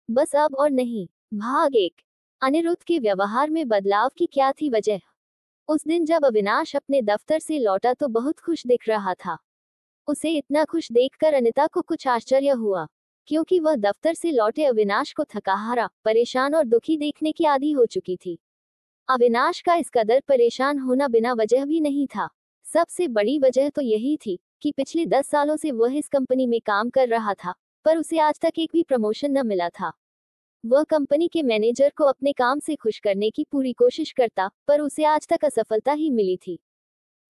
बस अब और नहीं। भाग एक। अनिरुद्ध के व्यवहार में बदलाव की क्या थी वजह? उस दिन जब अविनाश अपने दफ्तर से लौटा तो बहुत खुश दिख रहा था। उसे इतना खुश देखकर अनिता को कुछ आश्चर्य हुआ, क्योंकि वह दफ्तर से लौटे अविनाश को थकाहारा, परेशान और दुखी देखने की आदी हो चुकी थी। अविनाश का इस कदर परेशान होना बिना वजह भी नहीं था। सबसे बड़ी वजह तो यही थी कि पिछले 10 सालों से वह इस कंपनी में काम कर रहा था, पर उसे आज तक एक भी प्रमोशन न मिला था। वह कंपनी के मैनेजर को अपने काम से खुश करने की पूरी कोशिश करता, पर उसे आज तक असफलता ही मिली थी।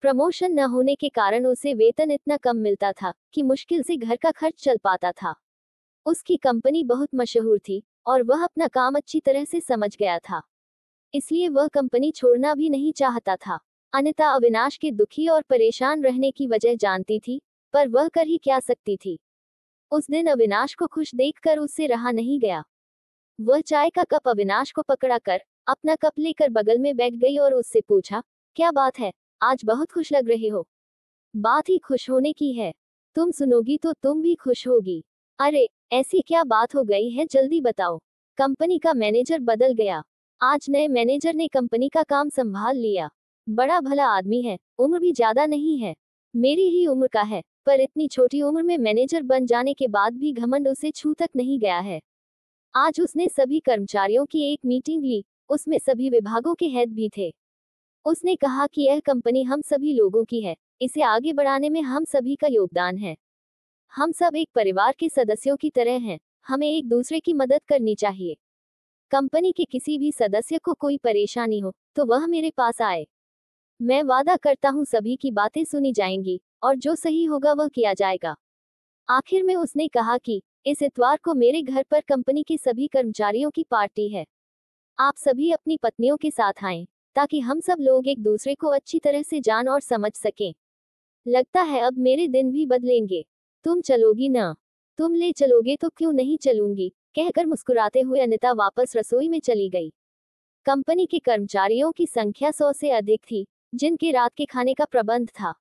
प्रमोशन न होने के कारण उसे वेतन इतना कम मिलता था कि मुश्किल से घर का खर्च चल पाता था। उसकी कंपनी बहुत मशहूर थी और वह अपना काम अच्छी तरह से समझ गया था, इसलिए वह कंपनी छोड़ना भी नहीं चाहता था। अनिता अविनाश के दुखी और परेशान रहने की वजह जानती थी, पर वह कर ही क्या सकती थी। उस दिन अविनाश को खुश देखकर उससे रहा नहीं गया। वह चाय का कप अविनाश को पकड़ाकर अपना कप लेकर बगल में बैठ गई और उससे पूछा, क्या बात है, आज बहुत खुश लग रहे हो। बात ही खुश होने की है, तुम सुनोगी तो तुम भी खुश होगी। अरे, ऐसी क्या बात हो गई है, जल्दी बताओ। कंपनी का मैनेजर बदल गया। आज नए मैनेजर ने कंपनी का काम संभाल लिया। बड़ा भला आदमी है, उम्र भी ज्यादा नहीं है, मेरी ही उम्र का है, पर इतनी छोटी उम्र में मैनेजर बन जाने के बाद भी घमंड उसे छू तक नहीं गया है। आज उसने सभी कर्मचारियों की एक मीटिंग ली, उसमें सभी विभागों के हेड भी थे। उसने कहा कि यह कंपनी हम सभी लोगों की है, इसे आगे बढ़ाने में हम सभी का योगदान है। हम सब एक परिवार के सदस्यों की तरह हैं, हमें एक दूसरे की मदद करनी चाहिए। कंपनी के किसी भी सदस्य को कोई परेशानी हो तो वह मेरे पास आए। मैं वादा करता हूँ सभी की बातें सुनी जाएंगी और जो सही होगा वह किया जाएगा। आखिर में उसने कहा कि इस इतवार को मेरे घर पर कंपनी के सभी कर्मचारियों की पार्टी है। आप सभी अपनी पत्नियों के साथ आएं, ताकि हम सब लोग एक दूसरे को अच्छी तरह से जान और समझ सकें। लगता है अब मेरे दिन भी बदलेंगे। तुम चलोगी ना? तुम ले चलोगे तो क्यों नहीं चलूंगी, कहकर मुस्कुराते हुए अनिता वापस रसोई में चली गई। कंपनी के कर्मचारियों की संख्या 100 से अधिक थी, जिनके रात के खाने का प्रबंध था।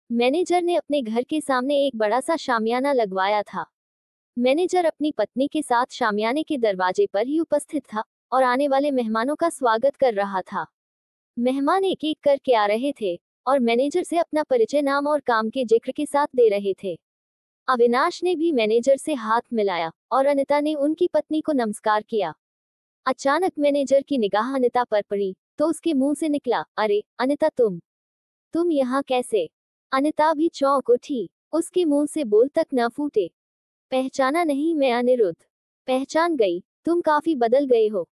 मैनेजर ने अपने घर के सामने एक बड़ा सा शामियाना लगवाया था। मैनेजर अपनी पत्नी के साथ शामियाने के दरवाजे पर ही उपस्थित था और आने वाले मेहमानों का स्वागत कर रहा था। मेहमान एक एक करके आ रहे थे और मैनेजर से अपना परिचय नाम और काम के जिक्र के साथ दे रहे थे। अविनाश ने भी मैनेजर से हाथ मिलाया और अनिता ने उनकी पत्नी को नमस्कार किया। अचानक मैनेजर की निगाह अनिता पर पड़ी तो उसके मुंह से निकला, अरे अनिता, तुम यहाँ कैसे? अनिता भी चौंक उठी, उसके मुंह से बोल तक न फूटे। पहचाना नहीं? मैं अनिरुद्ध। पहचान गई, तुम काफी बदल गए हो।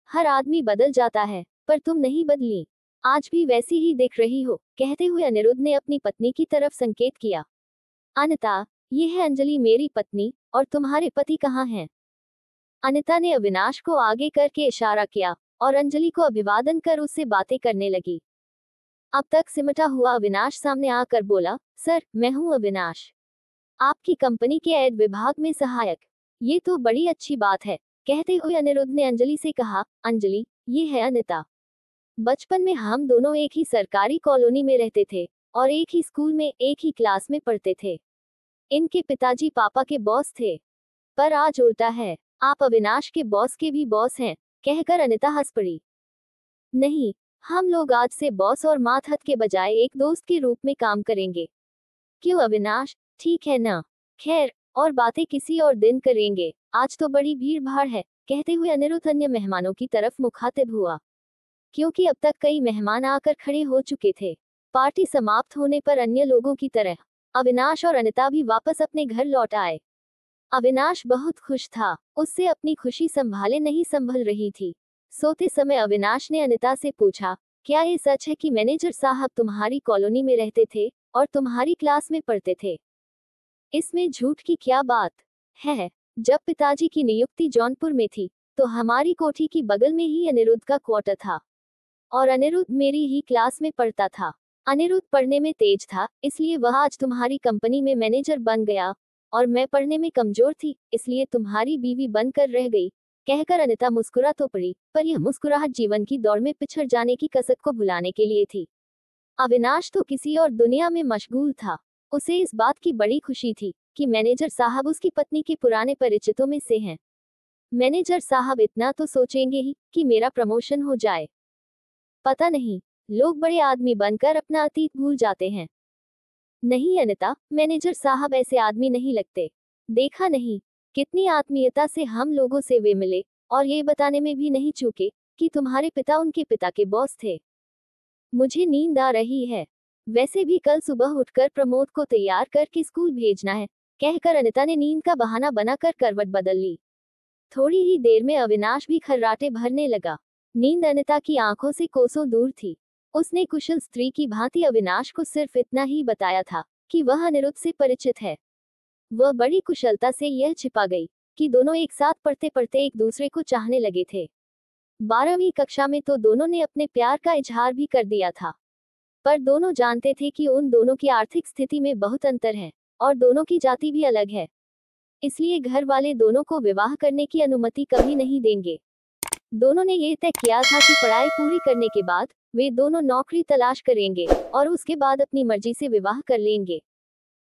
हर आदमी बदल जाता है, पर तुम नहीं बदली। आज भी वैसी ही दिख रही हो, कहते हुए अनिरुद्ध ने अपनी पत्नी की तरफ संकेत किया। अनिता, ये है अंजलि मेरी पत्नी, और तुम्हारे पति कहाँ हैं? अनिता ने अविनाश को आगे करके इशारा किया और अंजलि को अभिवादन कर उससे बातें करने लगी। अब तक सिमटा हुआ अविनाश सामने आकर बोला, सर, मैं हूँ अविनाश, आपकी कंपनी के एड विभाग में सहायक। ये तो बड़ी अच्छी बात है, कहते हुए अनिरुद्ध ने अंजलि से कहा, अंजलि, ये है अनिता। बचपन में हम दोनों एक ही सरकारी कॉलोनी में रहते थे और एक ही स्कूल में एक ही क्लास में पढ़ते थे। इनके पिताजी पापा के बॉस थे, पर आज उल्टा है, आप अविनाश के बॉस के भी बॉस हैं, कहकर अनिता हंस पड़ी। नहीं, हम लोग आज से बॉस और मातहत के बजाय एक दोस्त के रूप में काम करेंगे। क्यों अविनाश, ठीक है ना? खैर, और बातें किसी और दिन करेंगे, आज तो बड़ी भीड़ भाड़ है, कहते हुए अनिरुद्ध अन्य मेहमानों की तरफ मुखातिब हुआ, क्योंकि अब तक कई मेहमान आकर खड़े हो चुके थे। पार्टी समाप्त होने पर अन्य लोगों की तरह अविनाश और अनिता भी वापस अपने घर लौट आए। अविनाश बहुत खुश था, उससे अपनी खुशी संभाले नहीं संभल रही थी। सोते समय अविनाश ने अनिता से पूछा, क्या ये सच है कि मैनेजर साहब तुम्हारी कॉलोनी में रहते थे और तुम्हारी क्लास में पढ़ते थे? इसमें झूठ की क्या बात है? जब पिताजी की नियुक्ति जौनपुर में थी, तो हमारी कोठी की बगल में ही अनिरुद्ध का क्वार्टर था और अनिरुद्ध मेरी ही क्लास में पढ़ता था। अनिरुद्ध पढ़ने में तेज था, इसलिए वह आज तुम्हारी कंपनी में मैनेजर बन गया, और मैं पढ़ने में कमजोर थी, इसलिए तुम्हारी बीवी बनकर रह गई, कहकर अनिता मुस्कुरा तो पड़ी, पर यह मुस्कुराहट जीवन की दौड़ में पिछड़ जाने की कसक को भुलाने के लिए थी। अविनाश तो किसी और दुनिया में मशगूल था। उसे इस बात की बड़ी खुशी थी कि मैनेजर साहब उसकी पत्नी के पुराने परिचितों में से हैं। मैनेजर साहब इतना तो सोचेंगे ही कि मेरा प्रमोशन हो जाए। पता नहीं, लोग बड़े आदमी बनकर अपना अतीत भूल जाते हैं। नहीं अनिता, मैनेजर साहब ऐसे आदमी नहीं लगते। देखा नहीं, कितनी आत्मीयता से हम लोगों से वे मिले, और ये बताने में भी नहीं चूके कि तुम्हारे पिता उनके पिता के बॉस थे। मुझे नींद आ रही है। वैसे भी कल सुबह उठकर प्रमोद को तैयार करके स्कूल भेजना है, कहकर अनिता ने नींद का बहाना बनाकर करवट बदल ली। थोड़ी ही देर में अविनाश भी खर्राटे भरने लगा। नींद अनिता की आंखों से कोसों दूर थी। उसने कुशल स्त्री की भांति अविनाश को सिर्फ इतना ही बताया था कि वह अनिरुद्ध से परिचित है। वह बड़ी कुशलता से यह छिपा गई कि दोनों एक साथ पढ़ते पढ़ते एक दूसरे को चाहने लगे थे। 12वीं कक्षा में तो दोनों ने अपने प्यार का इजहार भी कर दिया था, पर दोनों जानते थे कि उन दोनों की आर्थिक स्थिति में बहुत अंतर है और दोनों की जाति भी अलग है। इसलिए घर वाले दोनों को विवाह करने की अनुमति कभी नहीं देंगे। दोनों ने ये तय किया था कि पढ़ाई पूरी करने के बाद वे दोनों नौकरी तलाश करेंगे और उसके बाद अपनी मर्जी से विवाह कर लेंगे।